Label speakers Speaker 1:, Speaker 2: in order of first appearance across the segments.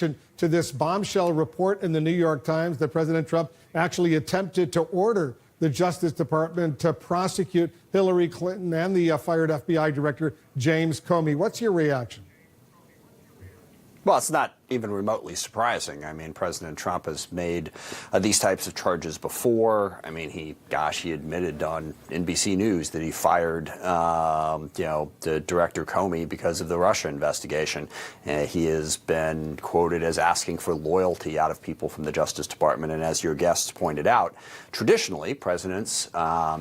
Speaker 1: reaction to this bombshell report in the New York Times that President Trump actually attempted to order the Justice Department to prosecute Hillary Clinton and the fired FBI Director James Comey? What's your reaction?
Speaker 2: Well, it's not even remotely surprising. I mean, President Trump has made these types of charges before. I mean, he admitted on NBC News that he fired, the Director Comey because of the Russia investigation. He has been quoted as asking for loyalty out of people from the Justice Department. And as your guests pointed out, traditionally, presidents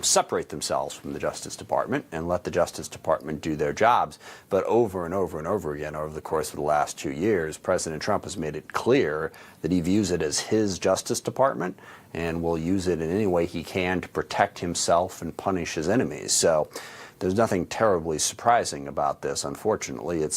Speaker 2: separate themselves from the Justice Department and let the Justice Department do their jobs. But over and over and over again, over the course of the last 2 years, President Trump has made it clear that he views it as his Justice Department and will use it in any way he can to protect himself and punish his enemies. So there's nothing terribly surprising about this. Unfortunately, it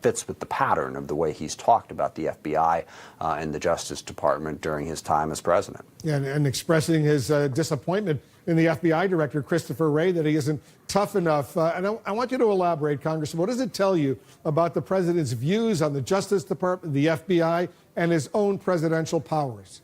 Speaker 2: fits with the pattern of the way he's talked about the FBI and the Justice Department during his time as president.
Speaker 1: Yeah, and expressing his disappointment in the FBI Director, Christopher Wray, that he isn't tough enough. And I want you to elaborate, Congressman. What does it tell you about the president's views on the Justice Department, the FBI, and his own presidential powers?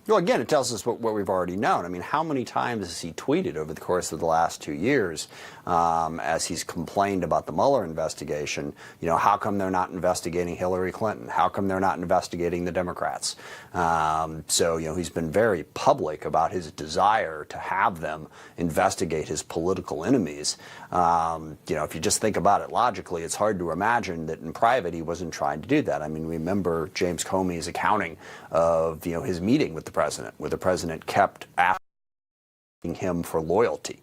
Speaker 2: Well, again, it tells us what we've already known. I mean, how many times has he tweeted over the course of the last 2 years as he's complained about the Mueller investigation? You know, how come they're not investigating Hillary Clinton? How come they're not investigating the Democrats? So, you know, he's been very public about his desire to have them investigate his political enemies. You know, if you just think about it logically, it's hard to imagine that in private he wasn't trying to do that. I mean, remember James Comey's accounting of, you know, his meeting with the president, where the president kept asking him for loyalty,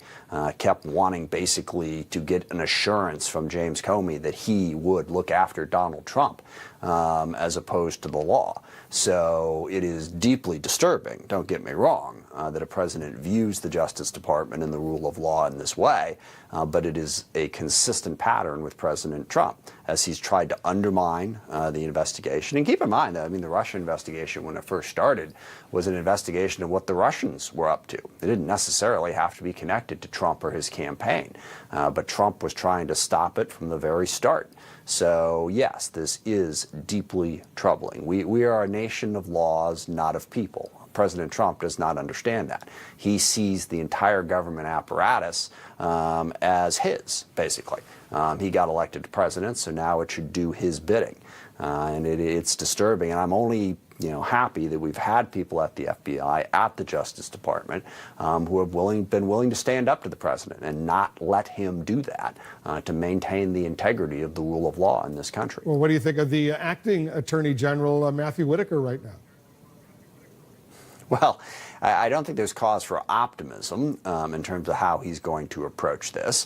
Speaker 2: kept wanting basically to get an assurance from James Comey that he would look after Donald Trump as opposed to the law. So it is deeply disturbing, don't get me wrong, that a president views the Justice Department and the rule of law in this way, but it is a consistent pattern with President Trump as he's tried to undermine the investigation. And keep in mind that, I mean, the Russia investigation, when it first started, was an investigation of what the Russians were up to. It didn't necessarily have to be connected to Trump or his campaign, but Trump was trying to stop it from the very start. So, yes, this is deeply troubling. We are a nation of laws, not of people. President Trump does not understand that. He sees the entire government apparatus as his, basically. He got elected to president, so now it should do his bidding. And it's disturbing. And I'm only happy that we've had people at the FBI, at the Justice Department, who have been willing to stand up to the president and not let him do that to maintain the integrity of the rule of law in this country.
Speaker 1: Well, what do you think of the acting Attorney General, Matthew Whitaker, right now?
Speaker 2: Well, I don't think there's cause for optimism in terms of how he's going to approach this,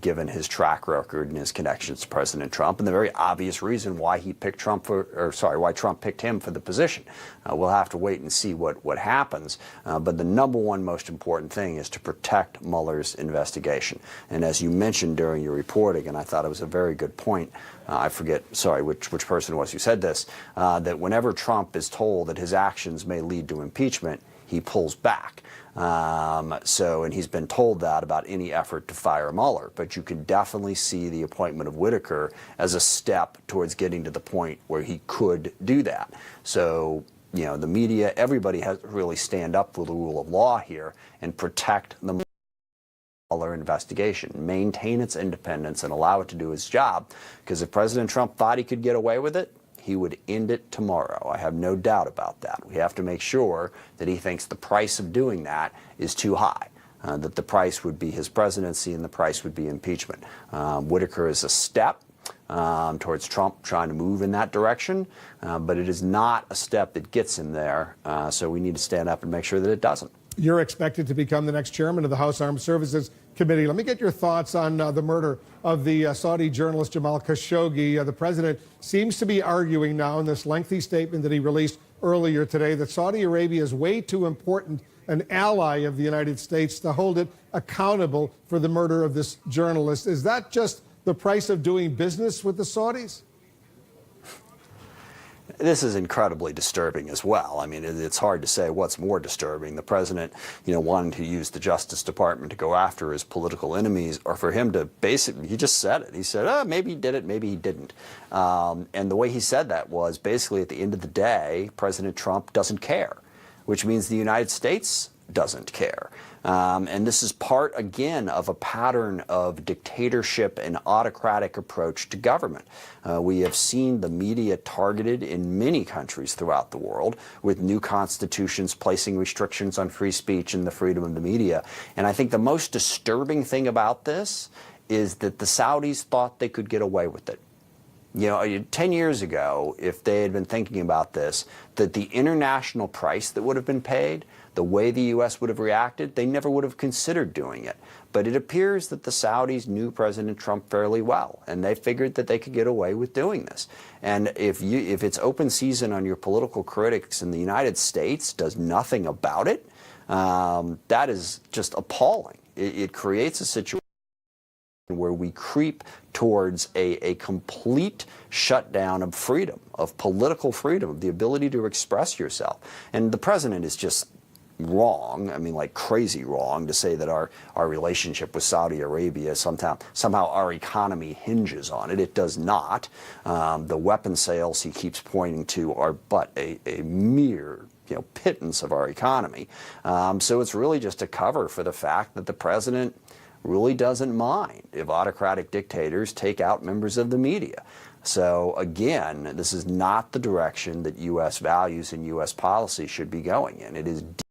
Speaker 2: given his track record and his connections to President Trump, and the very obvious reason why he picked why Trump picked him for the position. We'll have to wait and see what happens. But the number one most important thing is to protect Mueller's investigation. And as you mentioned during your reporting, and I thought it was a very good point, I forget, which person it was who said this, that whenever Trump is told that his actions may lead to impeachment, he pulls back. And he's been told that about any effort to fire Mueller. But you can definitely see the appointment of Whitaker as a step towards getting to the point where he could do that. So, the media, everybody has to really stand up for the rule of law here and protect the Mueller investigation, maintain its independence, and allow it to do its job. Because if President Trump thought he could get away with it, he would end it tomorrow. I have no doubt about that. We have to make sure that he thinks the price of doing that is too high, that the price would be his presidency and the price would be impeachment. Whitaker is a step towards Trump trying to move in that direction, but it is not a step that gets him there, so we need to stand up and make sure that it doesn't.
Speaker 1: You're expected to become the next chairman of the House Armed Services Committee. Let me get your thoughts on the murder of the Saudi journalist Jamal Khashoggi. The president seems to be arguing now in this lengthy statement that he released earlier today that Saudi Arabia is way too important an ally of the United States to hold it accountable for the murder of this journalist. Is that just the price of doing business with the Saudis?
Speaker 2: This is incredibly disturbing as well. I mean, it's hard to say what's more disturbing. The president, wanting to use the Justice Department to go after his political enemies, or for him to basically, he just said it. He said, maybe he did it, maybe he didn't. And the way he said that was basically at the end of the day, President Trump doesn't care, which means the United States doesn't care. And this is part, again, of a pattern of dictatorship and autocratic approach to government. We have seen the media targeted in many countries throughout the world, with new constitutions placing restrictions on free speech and the freedom of the media. And I think the most disturbing thing about this is that the Saudis thought they could get away with it. 10 years ago, if they had been thinking about this, that the international price that would have been paid, the way the U.S. would have reacted, they never would have considered doing it. But it appears that the Saudis knew President Trump fairly well, and they figured that they could get away with doing this. And if it's open season on your political critics and the United States does nothing about it, that is just appalling. It creates a situation where we creep towards a complete shutdown of freedom, of political freedom, of the ability to express yourself. And the president is just wrong, I mean, like crazy wrong, to say that our relationship with Saudi Arabia, somehow our economy hinges on it. It does not. The weapon sales he keeps pointing to are but a mere pittance of our economy. So it's really just a cover for the fact that the president really doesn't mind if autocratic dictators take out members of the media. So again, this is not the direction that U.S. values and U.S. policy should be going in. It is